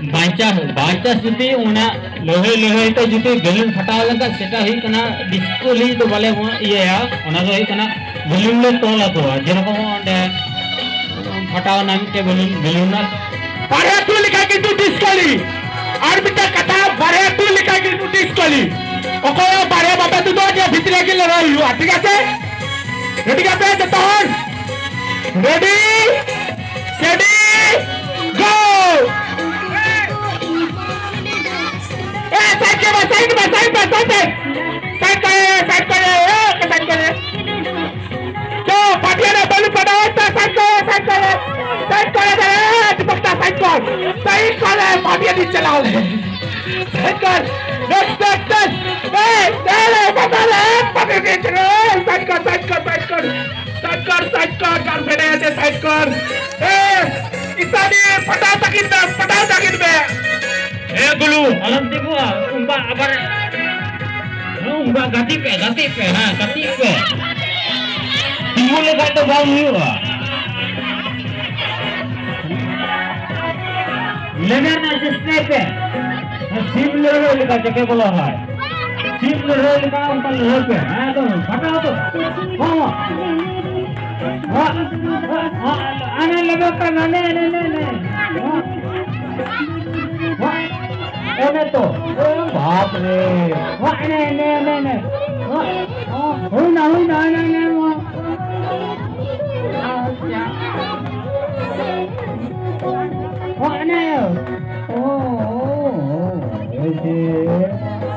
by chance जुदी उना लोहे लोहे तो जुदी बेलून फटाव लगा सेटा हुई कना डिस्को ली तो बाले ये उना तो हुई कना बेलून ले तोला तो जेरकम ओंडे फटाव नाम के बेलून ना बारे तू लिखा कि तू डिस्को ली और बिटा कथा बारे तू लिखा कि तू डिस्को ली ओको बारे बाबा तू तो जे भितरे के ले रही हो ठीक है रेडी का पे तो रेडी steady go साइड करे तो पाटिया ने बॉल पड़ाओ तो साइड करे चिपकता साइड कर पाटिया नीचे चलाओ साइड कर नेक्स्ट दे बता ले पाटिया नीचे साइड कर जान बेटे ऐसे साइड कर इसानी पटा तकिन में गुलू alam tibu umba abar umba gati pe ha gati pe tibu le kata bau huwa lenar na jisne pe sim le le ka jake bola hai sim le ka unka le pe ha to phata to ha ana lebe ka ne એને તો બાપ રે વાહ ને હું ના વાહ ને ઓ એ